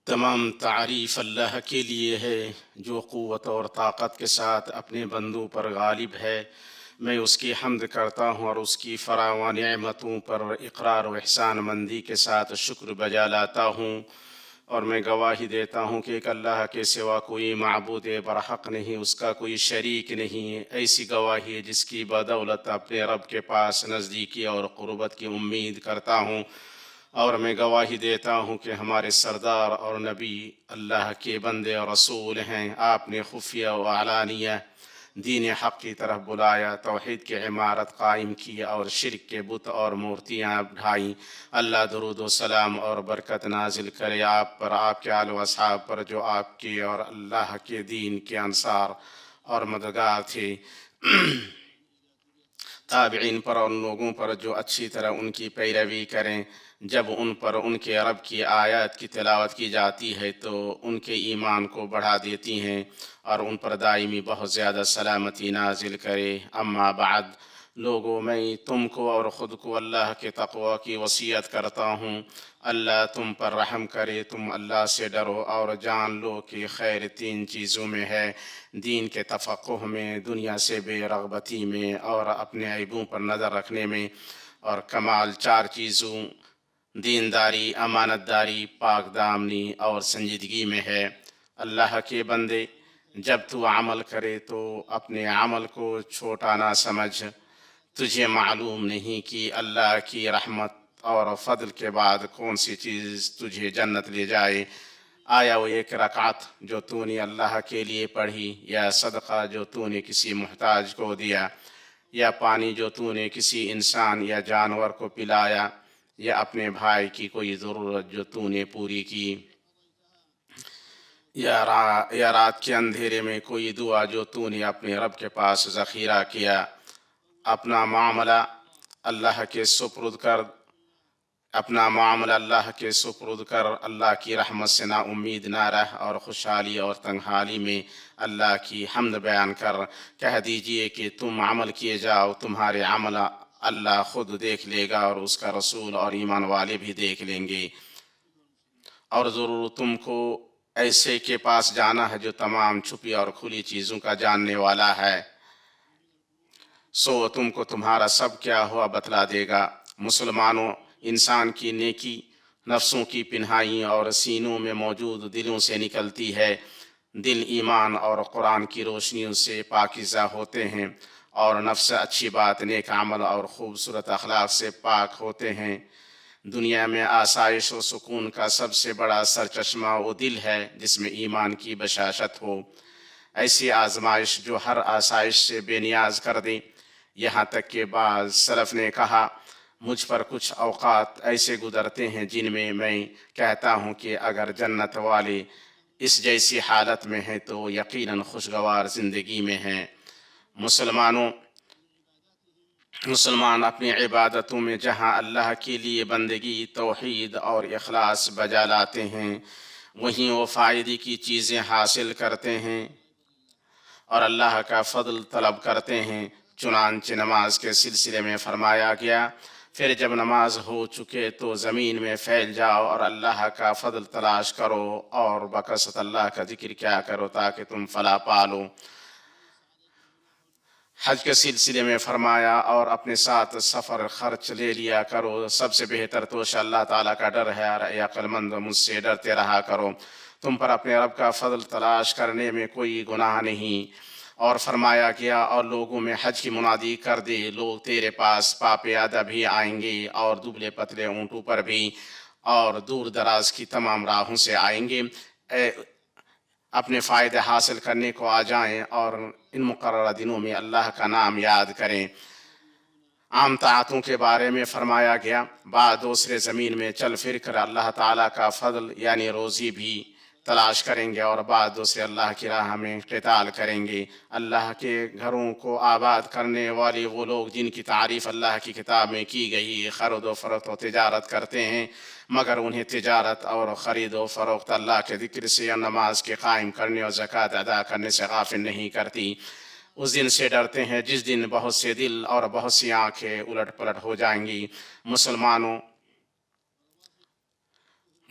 تمام تعریف اللہ کے لیے ہے جو قوت اور طاقت کے ساتھ اپنے بندوں پر غالب ہے۔ میں اس کی حمد کرتا ہوں اور اس کی فراوان نعمتوں پر اقرار و احسان مندی کے ساتھ شکر بجا لاتا ہوں، اور میں گواہی دیتا ہوں کہ ایک اللہ کے سوا کوئی معبود برحق نہیں، اس کا کوئی شریک نہیں۔ ایسی گواہی ہے جس کی بدولت اپنے رب کے پاس نزدیکی اور قربت کی امید کرتا ہوں، اور میں گواہی دیتا ہوں کہ ہمارے سردار اور نبی اللہ کے بندے اور رسول ہیں۔ آپ نے خفیہ و علانیہ دین حق کی طرف بلایا، توحید کی عمارت قائم کی اور شرک کے بت اور مورتیاں ڈھائیں۔ اللہ درود و سلام اور برکت نازل کرے آپ پر، آپ کے آل و اصحاب پر جو آپ کے اور اللہ کے دین کے انصار اور مددگار تھے، تابعین پر اور ان لوگوں پر جو اچھی طرح ان کی پیروی کریں۔ جب ان پر ان کے رب کی آیات کی تلاوت کی جاتی ہے تو ان کے ایمان کو بڑھا دیتی ہیں اور ان پر دائمی بہت زیادہ سلامتی نازل کرے۔ اما بعد، لوگوں، میں تم کو اور خود کو اللہ کے تقوی کی وصیت کرتا ہوں۔ اللہ تم پر رحم کرے، تم اللہ سے ڈرو اور جان لو کہ خیر تین چیزوں میں ہے: دین کے تفقہ میں، دنیا سے بے رغبتی میں، اور اپنے عیبوں پر نظر رکھنے میں۔ اور کمال چار چیزوں، دینداری، امانت داری، پاک دامنی اور سنجیدگی میں ہے۔ اللہ کے بندے، جب تو عمل کرے تو اپنے عمل کو چھوٹا نہ سمجھ۔ تجھے معلوم نہیں کہ اللہ کی رحمت اور فضل کے بعد کون سی چیز تجھے جنت لے جائے؟ آیا وہ ایک رکعت جو تو نے اللہ کے لیے پڑھی، یا صدقہ جو تو نے کسی محتاج کو دیا، یا پانی جو تو نے کسی انسان یا جانور کو پلایا، یا اپنے بھائی کی کوئی ضرورت جو تو نے پوری کی، یا رات کے اندھیرے میں کوئی دعا جو تو نے اپنے رب کے پاس ذخیرہ کیا؟ اپنا معاملہ اللہ کے سپرد کر اپنا معاملہ اللہ کے سپرد کر اللہ کی رحمت سے نا امید نہ رہ، اور خوشحالی اور تنگحالی میں اللہ کی حمد بیان کر۔ کہہ دیجئے کہ تم عمل کیے جاؤ، تمہارے عمل اللہ خود دیکھ لے گا، اور اس کا رسول اور ایمان والے بھی دیکھ لیں گے۔ اور ضرور تم کو ایسے کے پاس جانا ہے جو تمام چھپی اور کھلی چیزوں کا جاننے والا ہے، سو تم کو تمہارا سب کیا ہوا بتلا دے گا۔ مسلمانوں، انسان کی نیکی نفسوں کی پنہائی اور سینوں میں موجود دلوں سے نکلتی ہے۔ دل ایمان اور قرآن کی روشنیوں سے پاکیزہ ہوتے ہیں، اور نفس اچھی بات، نیک عمل اور خوبصورت اخلاق سے پاک ہوتے ہیں۔ دنیا میں آسائش و سکون کا سب سے بڑا سرچشمہ وہ دل ہے جس میں ایمان کی بشاشت ہو۔ ایسی آزمائش جو ہر آسائش سے بے نیاز کر دے۔ یہاں تک کہ بعض سلف نے کہا، مجھ پر کچھ اوقات ایسے گزرتے ہیں جن میں میں کہتا ہوں کہ اگر جنت والے اس جیسی حالت میں ہیں تو یقیناً خوشگوار زندگی میں ہیں۔ مسلمان اپنی عبادتوں میں جہاں اللہ کے لیے بندگی، توحید اور اخلاص بجا لاتے ہیں، وہیں وہ فائدے کی چیزیں حاصل کرتے ہیں اور اللہ کا فضل طلب کرتے ہیں۔ چنانچہ نماز کے سلسلے میں فرمایا گیا، پھر جب نماز ہو چکے تو زمین میں پھیل جاؤ اور اللہ کا فضل تلاش کرو، اور بکثرت اللہ کا ذکر کیا کرو تاکہ تم فلاح پالو۔ حج کے سلسلے میں فرمایا، اور اپنے ساتھ سفر خرچ لے لیا کرو، سب سے بہتر تو اللہ تعالیٰ کا ڈر ہے، اور اے عقل مند، مجھ سے ڈرتے رہا کرو، تم پر اپنے رب کا فضل تلاش کرنے میں کوئی گناہ نہیں۔ اور فرمایا گیا، اور لوگوں میں حج کی منادی کر دے، لوگ تیرے پاس پاپیادہ بھی آئیں گے، اور دبلے پتلے اونٹوں پر بھی، اور دور دراز کی تمام راہوں سے آئیں گے، اپنے فائدے حاصل کرنے کو آ جائیں، اور ان مقررہ دنوں میں اللہ کا نام یاد کریں۔ عام طاعتوں کے بارے میں فرمایا گیا، بعد دوسرے زمین میں چل پھر کر اللہ تعالیٰ کا فضل یعنی روزی بھی تلاش کریں گے، اور بعد دوسرے اللہ کی راہ میں قتال کریں گے۔ اللہ کے گھروں کو آباد کرنے والے وہ لوگ جن کی تعریف اللہ کی کتاب میں کی گئی، خرید و فروخت و تجارت کرتے ہیں، مگر انہیں تجارت اور خرید و فروخت اللہ کے ذکر سے اور نماز کے قائم کرنے اور زکوٰۃ ادا کرنے سے غافل نہیں کرتی۔ اس دن سے ڈرتے ہیں جس دن بہت سے دل اور بہت سی آنکھیں الٹ پلٹ ہو جائیں گی۔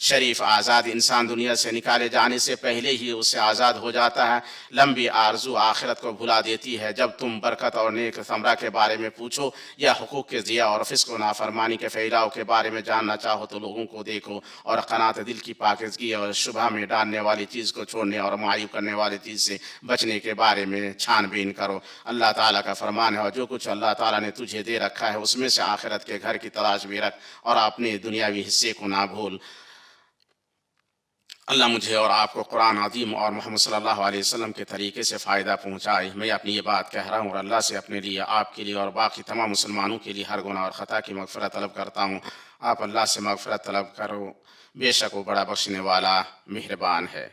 شریف آزاد انسان دنیا سے نکالے جانے سے پہلے ہی اس سے آزاد ہو جاتا ہے۔ لمبی آرزو آخرت کو بھلا دیتی ہے۔ جب تم برکت اور نیک ثمرہ کے بارے میں پوچھو یا حقوق کے ضیاع اور فسق و نافرمانی کے پھیلاؤ کے بارے میں جاننا چاہو تو لوگوں کو دیکھو اور قناعت دل کی پاکیزگی اور شبہ میں ڈالنے والی چیز کو چھوڑنے اور معیوب کرنے والی چیز سے بچنے کے بارے میں چھان بین کرو۔ اللہ تعالیٰ کا فرمان ہے، اور جو کچھ اللہ تعالیٰ نے تجھے دے رکھا ہے اس میں سے آخرت کے گھر کی تلاش بھی رکھ اور اپنے دنیاوی حصے کو نہ بھول۔ اللہ مجھے اور آپ کو قرآن عظیم اور محمد صلی اللہ علیہ وسلم کے طریقے سے فائدہ پہنچائے۔ میں اپنی یہ بات کہہ رہا ہوں اور اللہ سے اپنے لیے، آپ کے لیے اور باقی تمام مسلمانوں کے لیے ہر گناہ اور خطا کی مغفرت طلب کرتا ہوں۔ آپ اللہ سے مغفرت طلب کرو، بے شک وہ بڑا بخشنے والا مہربان ہے۔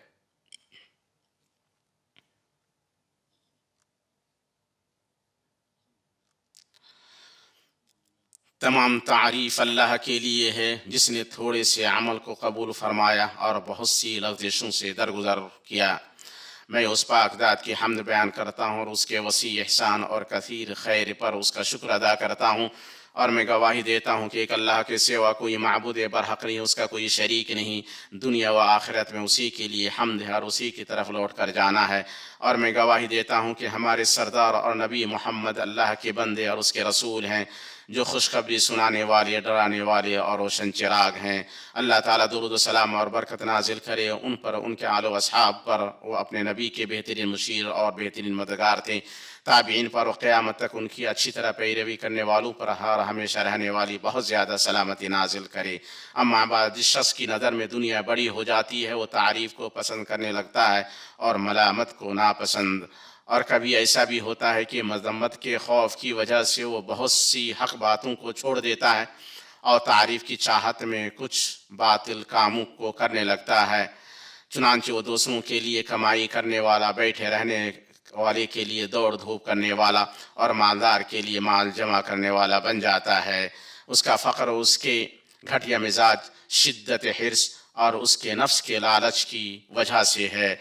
تمام تعریف اللہ کے لیے ہے جس نے تھوڑے سے عمل کو قبول فرمایا اور بہت سی لغزشوں سے درگزر کیا۔ میں اس پاک ذات کی حمد بیان کرتا ہوں اور اس کے وسیع احسان اور کثیر خیر پر اس کا شکر ادا کرتا ہوں، اور میں گواہی دیتا ہوں کہ ایک اللہ کے سوا کوئی معبود برحق نہیں، اس کا کوئی شریک نہیں۔ دنیا و آخرت میں اسی کے لیے حمد ہے اور اسی کی طرف لوٹ کر جانا ہے۔ اور میں گواہی دیتا ہوں کہ ہمارے سردار اور نبی محمد اللہ کے بندے اور اس کے رسول ہیں، جو خوشخبری سنانے والے، ڈرانے والے اور روشن چراغ ہیں۔ اللہ تعالیٰ درود و سلام اور برکت نازل کرے ان پر، ان کے آل و اصحاب پر۔ وہ اپنے نبی کے بہترین مشیر اور بہترین مددگار تھے۔ تابعین پر اور قیامت تک ان کی اچھی طرح پیروی کرنے والوں پر ہر ہمیشہ رہنے والی بہت زیادہ سلامتی نازل کرے۔ اما بعد، جس شخص کی نظر میں دنیا بڑی ہو جاتی ہے وہ تعریف کو پسند کرنے لگتا ہے اور ملامت کو ناپسند، اور کبھی ایسا بھی ہوتا ہے کہ مذمت کے خوف کی وجہ سے وہ بہت سی حق باتوں کو چھوڑ دیتا ہے اور تعریف کی چاہت میں کچھ باطل کاموں کو کرنے لگتا ہے۔ چنانچہ وہ دوسروں کے لیے کمائی کرنے والا، بیٹھے رہنے والے کے لیے دوڑ دھوپ کرنے والا اور مالدار کے لیے مال جمع کرنے والا بن جاتا ہے۔ اس کا فقر اس کے گھٹیا مزاج، شدت حرص اور اس کے نفس کے لالچ کی وجہ سے ہے۔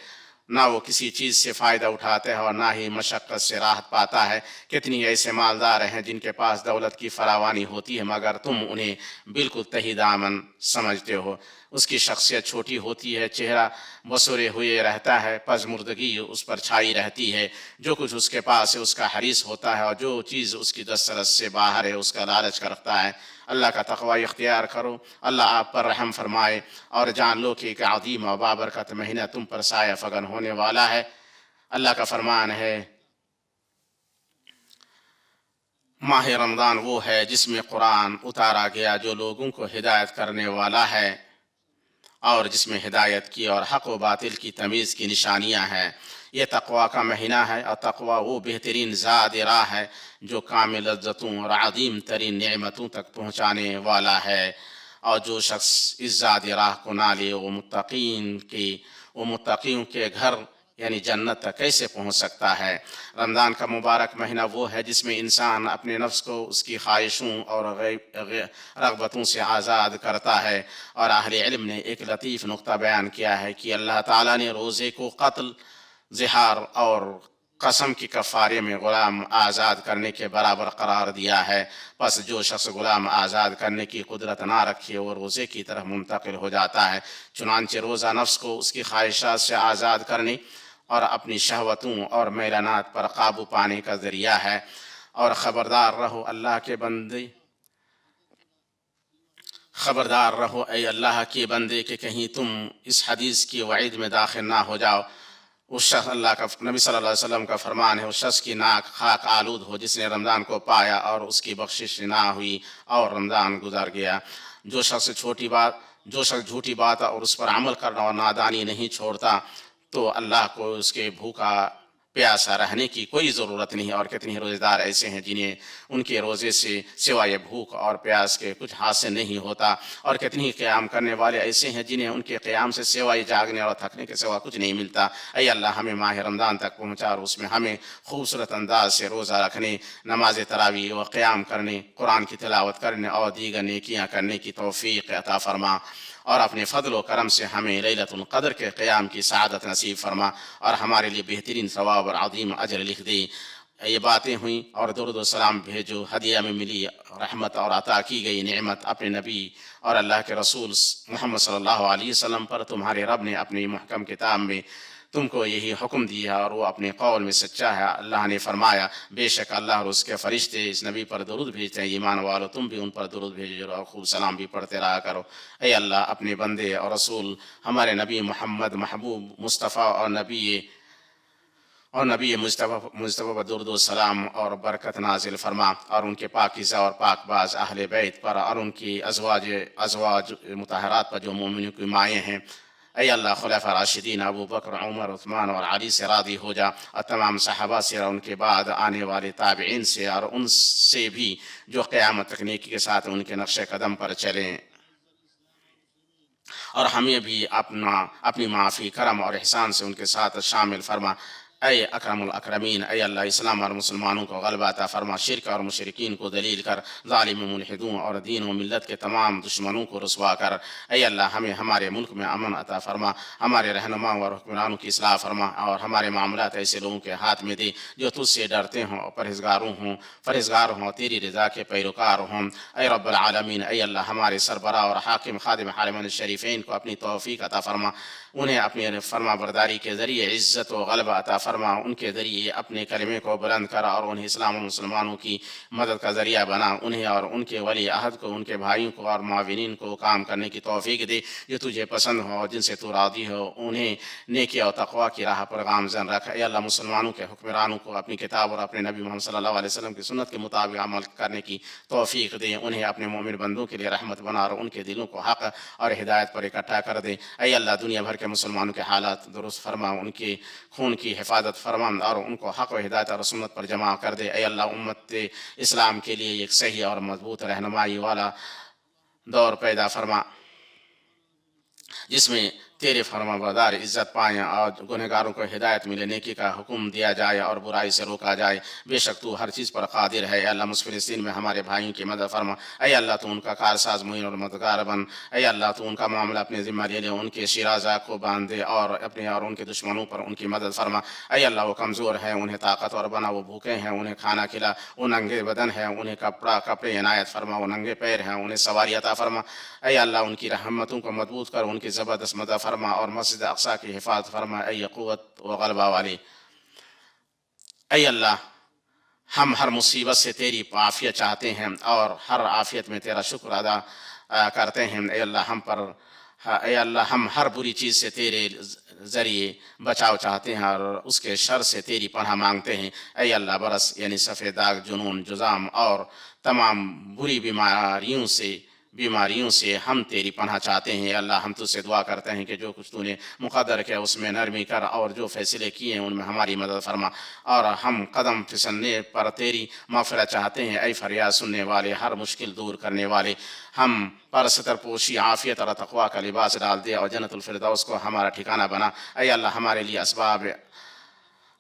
نہ وہ کسی چیز سے فائدہ اٹھاتا ہے اور نہ ہی مشقت سے راحت پاتا ہے۔ کتنی ایسے مالدار ہیں جن کے پاس دولت کی فراوانی ہوتی ہے مگر تم انہیں بالکل تہی دامن سمجھتے ہو۔ اس کی شخصیت چھوٹی ہوتی ہے، چہرہ بسورے ہوئے رہتا ہے، پژمردگی اس پر چھائی رہتی ہے۔ جو کچھ اس کے پاس ہے اس کا حریص ہوتا ہے اور جو چیز اس کی دسترس سے باہر ہے اس کا لالچ کرتا ہے۔ اللہ کا تقوی اختیار کرو، اللہ آپ پر رحم فرمائے، اور جان لو کہ ایک عظیم و بابرکت مہینہ تم پر سایہ فگن ہونے والا ہے۔ اللہ کا فرمان ہے، ماہ رمضان وہ ہے جس میں قرآن اتارا گیا، جو لوگوں کو ہدایت کرنے والا ہے اور جس میں ہدایت کی اور حق و باطل کی تمیز کی نشانیاں ہیں۔ یہ تقوی کا مہینہ ہے، اور تقوی وہ بہترین زاد راہ ہے جو کامل لذتوں اور عظیم ترین نعمتوں تک پہنچانے والا ہے۔ اور جو شخص اس زاد راہ کو نہ لے وہ متقیوں کے گھر یعنی جنت تک کیسے پہنچ سکتا ہے۔ رمضان کا مبارک مہینہ وہ ہے جس میں انسان اپنے نفس کو اس کی خواہشوں اور رغبتوں سے آزاد کرتا ہے، اور اہل علم نے ایک لطیف نقطہ بیان کیا ہے کہ اللہ تعالیٰ نے روزے کو قتل، زہار اور قسم کی کفارے میں غلام آزاد کرنے کے برابر قرار دیا ہے۔ پس جو شخص غلام آزاد کرنے کی قدرت نہ رکھے وہ روزے کی طرف منتقل ہو جاتا ہے۔ چنانچہ روزہ نفس کو اس کی خواہشات سے آزاد کرنے اور اپنی شہوتوں اور میلانات پر قابو پانے کا ذریعہ ہے۔ اور خبردار رہو اللہ کے بندے، خبردار رہو اے اللہ کے بندے کہ کہیں تم اس حدیث کی وعید میں داخل نہ ہو جاؤ۔ اس شخص، اللہ کا نبی صلی اللہ علیہ وسلم کا فرمان ہے، اس شخص کی ناک خاک آلود ہو جس نے رمضان کو پایا اور اس کی بخشش نہ ہوئی اور رمضان گزر گیا۔ جو شخص جھوٹی بات اور اس پر عمل کرنا اور نادانی نہیں چھوڑتا تو اللہ کو اس کے بھوکا پیاسا رہنے کی کوئی ضرورت نہیں۔ اور کتنے روزے دار ایسے ہیں جنہیں ان کے روزے سے سوائے بھوک اور پیاس کے کچھ حاصل نہیں ہوتا، اور کتنے قیام کرنے والے ایسے ہیں جنہیں ان کے قیام سے سوائے جاگنے اور تھکنے کے سوا کچھ نہیں ملتا۔ اے اللہ ہمیں ماہ رمضان تک پہنچا اور اس میں ہمیں خوبصورت انداز سے روزہ رکھنے، نماز تراویح و قیام کرنے، قرآن کی تلاوت کرنے اور دیگر نیکیاں کرنے کی توفیق عطا فرما، اور اپنے فضل و کرم سے ہمیں لیلۃ القدر کے قیام کی سعادت نصیب فرما، اور ہمارے لیے بہترین ثواب اور عظیم اجر لکھ دے۔ یہ باتیں ہوئیں اور درود و سلام بھیجو، ہدیہ میں ملی رحمت اور عطا کی گئی نعمت اپنے نبی اور اللہ کے رسول محمد صلی اللہ علیہ وسلم پر۔ تمہارے رب نے اپنی محکم کتاب میں تم کو یہی حکم دیا اور وہ اپنے قول میں سچا ہے۔ اللہ نے فرمایا بے شک اللہ اور اس کے فرشتے اس نبی پر درود بھیجتے ہیں، ایمان والو تم بھی ان پر درود بھیجو اور خوب سلام بھی پڑھتے رہا کرو۔ اے اللہ اپنے بندے اور رسول ہمارے نبی محمد محبوب مصطفیٰ اور نبی مصطفیٰ پر درود و سلام اور برکت نازل فرما، اور ان کے پاکیزہ اور پاک باز اہل بیت پر اور ان کی ازواج مطہرات پر جو مومنوں کی مائیں ہیں۔ اے اللہ خلفاء راشدین ابو بکر عمر عثمان اور علی سے راضی ہو جا، اور تمام صحابہ سے اور ان کے بعد آنے والے تابعین سے اور ان سے بھی جو قیامت تک نیکی کے ساتھ ان کے نقش قدم پر چلیں، اور ہمیں بھی اپنی معافی کرم اور احسان سے ان کے ساتھ شامل فرما۔ اے اکرم الاکرمین، اے اللہ اسلام اور مسلمانوں کو غلبہ عطا فرما، شرک اور مشرکین کو ذلیل کر، ظالم و ملحدوں اور دین و ملت کے تمام دشمنوں کو رسوا کر۔ اے اللہ ہمیں ہمارے ملک میں امن عطا فرما، ہمارے رہنماؤں اور حکمرانوں کی اصلاح فرما، اور ہمارے معاملات ایسے لوگوں کے ہاتھ میں دے جو تجھ سے ڈرتے ہوں اور پرہیزگار ہوں، تیری رضا کے پیروکار ہوں۔ اے رب العالمین، اے اللہ ہمارے سربراہ اور حاکم خادم حرمین الشریفین کو اپنی توفیق عطا فرما، انہیں اپنی فرما برداری کے ذریعے عزت و غلبہ عطا فرما، ان کے ذریعے اپنے کلمے کو بلند کر اور انہیں اسلام و مسلمانوں کی مدد کا ذریعہ بنا، انہیں اور ان کے ولی عہد کو، ان کے بھائیوں کو اور معاونین کو کام کرنے کی توفیق دے جو تجھے پسند ہو اور جن سے تو راضی ہو، انہیں نیکی اور تقوی کی راہ پر گامزن رکھ۔ اے اللہ مسلمانوں کے حکمرانوں کو اپنی کتاب اور اپنے نبی محمد صلی اللہ علیہ وسلم کی سنت کے مطابق عمل کرنے کی توفیق دے، انہیں اپنے مومن بندوں کے لیے رحمت بنا اور ان کے دلوں کو حق اور ہدایت پر اکٹھا کر دے۔ اے اللہ دنیا بھر کے مسلمانوں کے حالات درست فرما، ان کے خون کی حفاظت فرما اور ان کو حق و ہدایت اور سنت پر جمع کر دے۔ اے اللہ امت اسلام کے لیے ایک صحیح اور مضبوط رہنمائی والا دور پیدا فرما، جس میں تیرے فرما بردار عزت پائیں اور گنہگاروں کو ہدایت ملے، نیکی کا حکم دیا جائے اور برائی سے روکا جائے۔ بے شک تو ہر چیز پر قادر ہے۔ اے اللہ فلسطین میں ہمارے بھائیوں کی مدد فرما، اے اللہ تو ان کا کارساز معین اور مددگار بن۔ اے اللہ تو ان کا معاملہ اپنے ذمہ لے لے، ان کے شیرازہ کو باندھ دے اور اپنے اور ان کے دشمنوں پر ان کی مدد فرما۔ اے اللہ وہ کمزور ہیں انہیں طاقتور بنا، وہ بھوکے ہیں انہیں کھانا کھلا، وہ ننگے بدن ہیں انہیں کپڑے عنایت فرما، وہ ننگے پیر ہیں انہیں سواری عطا فرما۔ اے اللہ ان کی رحمتوں کو مضبوط کر، ان کی زبردست مدد فرما اور مسجد اقصیٰ کی حفاظت فرما۔ اے قوت و غلبہ والے، اے اللہ ہم ہر مصیبت سے تیری عافیت چاہتے ہیں اور ہر عافیت میں تیرا شکر ادا کرتے ہیں۔ اے اللہ ہم ہر بری چیز سے تیرے ذریعے بچاؤ چاہتے ہیں اور اس کے شر سے تیری پناہ مانگتے ہیں۔ اے اللہ برس یعنی سفید داغ، جنون، جزام اور تمام بری بیماریوں سے ہم تیری پناہ چاہتے ہیں۔ اللہ ہم تجھ سے دعا کرتے ہیں کہ جو کچھ تو نے مقدر کیا اس میں نرمی کر، اور جو فیصلے کیے ہیں ان میں ہماری مدد فرما، اور ہم قدم پھسلنے پر تیری مغفرت چاہتے ہیں۔ اے فریاد سننے والے، ہر مشکل دور کرنے والے، ہم پر ستر پوشی، عافیت اور تقوی کا لباس ڈال دے اور جنت الفردوس کو ہمارا ٹھکانہ بنا۔ اے اللہ ہمارے لیے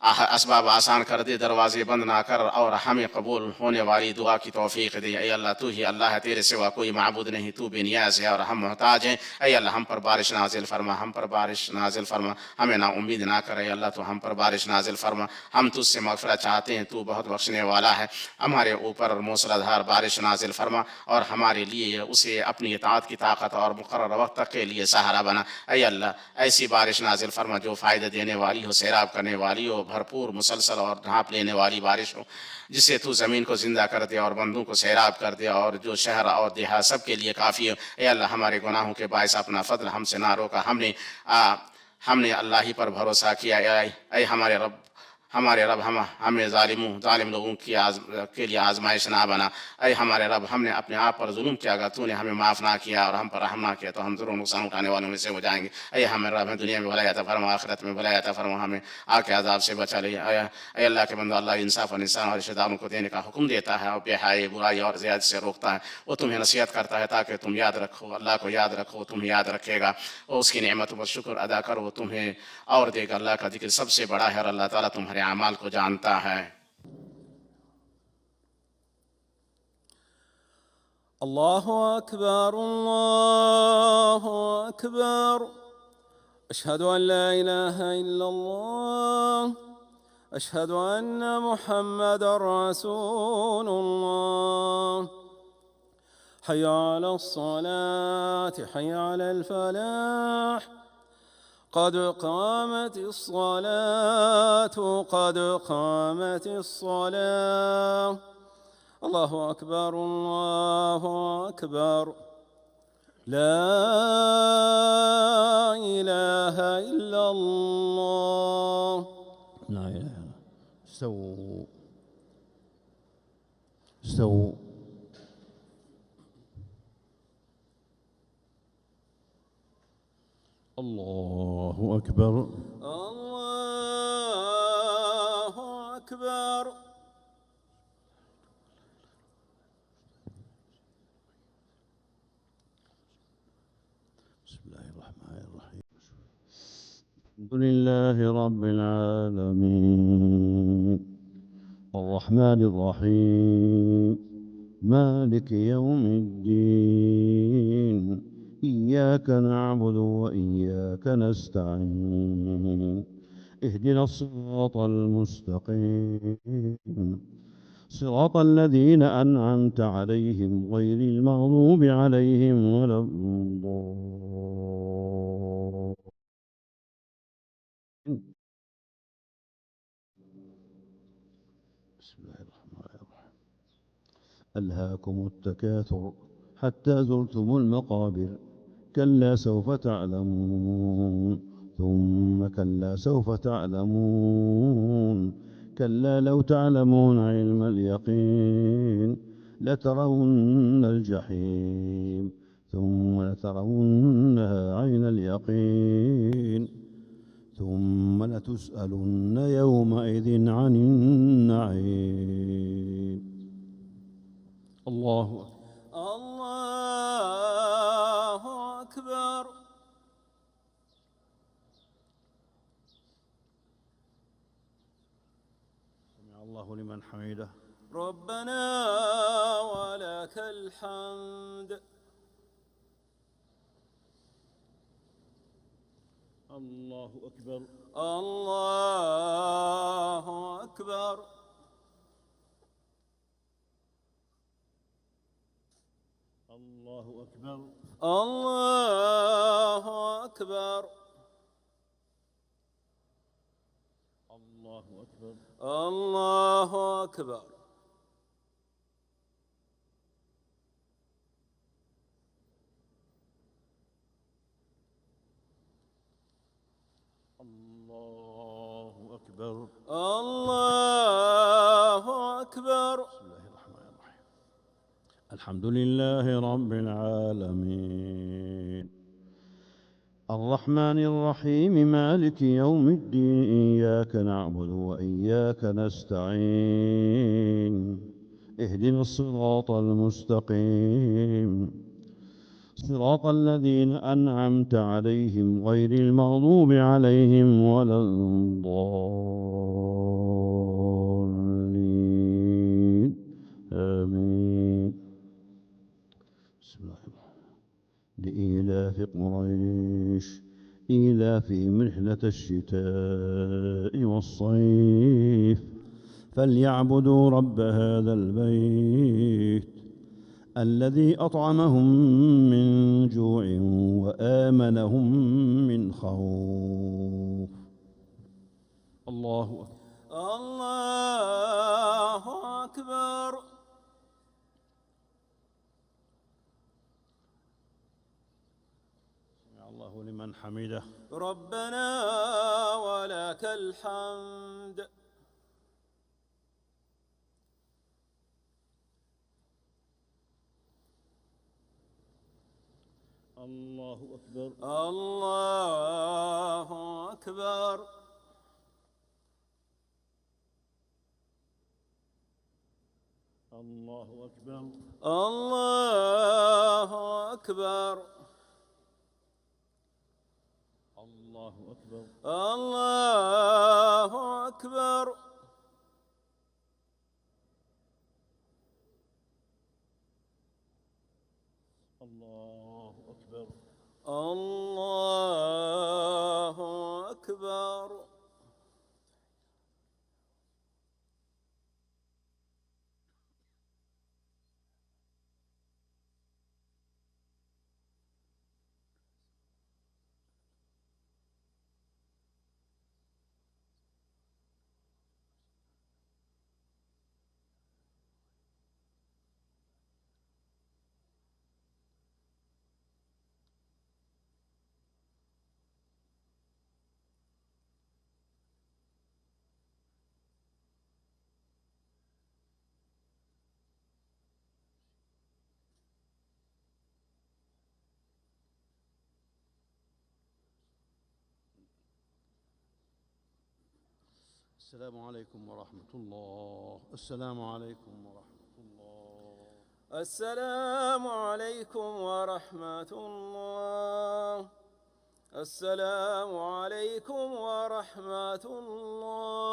اسباب آسان کر دے، دروازے بند نہ کر، اور ہمیں قبول ہونے والی دعا کی توفیق دے۔ اے اللہ تو ہی اللہ ہے، تیرے سوا کوئی معبود نہیں، تو بے نیاز ہے اور ہم محتاج ہیں۔ اے اللہ ہم پر بارش نازل فرما، ہمیں نا امید نہ کر۔ اے اللہ تو ہم پر بارش نازل فرما، ہم تجھ سے مغفرت چاہتے ہیں، تو بہت بخشنے والا ہے۔ ہمارے اوپر موسلادھار بارش نازل فرما اور ہمارے لیے اسے اپنی اطاعت کی طاقت اور مقررہ وقت تک کے لیے سہارا بنا۔ اے اللہ ایسی بارش نازل فرما جو فائدہ دینے والی ہو، سیراب کرنے والی ہو، بھرپور مسلسل اور ڈھانپ لینے والی بارش ہو، جس سے تو زمین کو زندہ کر دے اور بندوں کو سیراب کر دے، اور جو شہر اور دیہات سب کے لیے کافی ہو۔ اے اللہ ہمارے گناہوں کے باعث اپنا فضل ہم سے نہ روکا، ہم نے اللہ ہی پر بھروسہ کیا۔ اے ہمارے رب ہمیں ظالم لوگوں کے لیے آزمائش نہ بنا۔ اے ہمارے رب ہم نے اپنے آپ پر ظلم کیا، اگر تو نے ہمیں معاف نہ کیا اور ہم پر رحم نہ کیا تو ہم ضرور نقصان اٹھانے والوں میں سے ہو جائیں گے۔ اے ہمارے رب ہمیں دنیا میں بھلائی عطا فرما، آخرت میں بھلائی عطا فرما، ہمیں آگ کے عذاب سے بچا لے۔ اے اللہ کے بندو، اللہ انصاف اور انسان اور رشتہ داروں کو دینے کا حکم دیتا ہے اور بے حیائی، برائی اور زیادتی سے روکتا ہے۔ وہ تمہیں نصیحت کرتا ہے تاکہ تم یاد رکھو، اللہ کو یاد رکھو، تمہیں یاد رکھے گا، اور اس کی نعمتوں پر شکر ادا کرو، تمہیں اور دے گا۔ اللہ کا ذکر سب سے بڑا ہے اور اللہ تعالیٰ تمہارے اعمال کو جانتا ہے۔ اللہ اکبر، اللہ اکبر، اشہد ان لا الہ الا اللہ، أشهد أن محمدًا رسول الله. حي على الصلاة، حي على الفلاح، قد قامت الصلاة، قد قامت الصلاة. الله أكبر، الله أكبر. لا إله إلا الله. لا إله إلا الله. استووا استووا. الله أكبر. الله أكبر. بسم الله الرحمن الرحيم. الحمد لله رب العالمين الرحمن الرحيم مالك يوم الدين إياك نعبد وإياك نستعين اهدنا الصراط المستقيم صراط الذين أنعمت عليهم غير المغضوب عليهم ولا الضالين. بسم الله الرحمن الرحيم. ألهاكم التكاثر حتى زرتم المقابر كلا سوف تعلمون ثم كلا سوف تعلمون كلا لو تعلمون علم اليقين لترون الجحيم ثم لترونها عين اليقين ثم لتسألن يومئذ عن النعيم. الله أكبر. الله أكبر. سمع الله لمن حمده. ربنا ولك الحمد. الله أكبر. الله أكبر. الله أكبر. الله أكبر. الله أكبر. الله أكبر. الله أكبر. الله أكبر. بسم الله الرحمن الرحيم. الحمد لله رب العالمين الرحمن الرحيم مالك يوم الدين إياك نعبد وإياك نستعين اهدنا الصراط المستقيم صراط الذين أنعمت عليهم غير المغضوب عليهم ولا الضالين آمين. بسم الله الرحمن الرحيم. لإيلاف قريش إيلافهم رحلة الشتاء والصيف فليعبدوا رب هذا البيت الذي أطعمهم من جوع وآمنهم من خوف. الله أكبر. الله أكبر. سمع الله لمن حمده. ربنا ولك الحمد. الله أكبر. الله أكبر. الله أكبر. الله أكبر. الله أكبر. الله أكبر. الله أكبر. الله أكبر. السلام عليكم ورحمة الله. السلام عليكم ورحمة الله. السلام عليكم ورحمة الله. السلام عليكم ورحمة الله.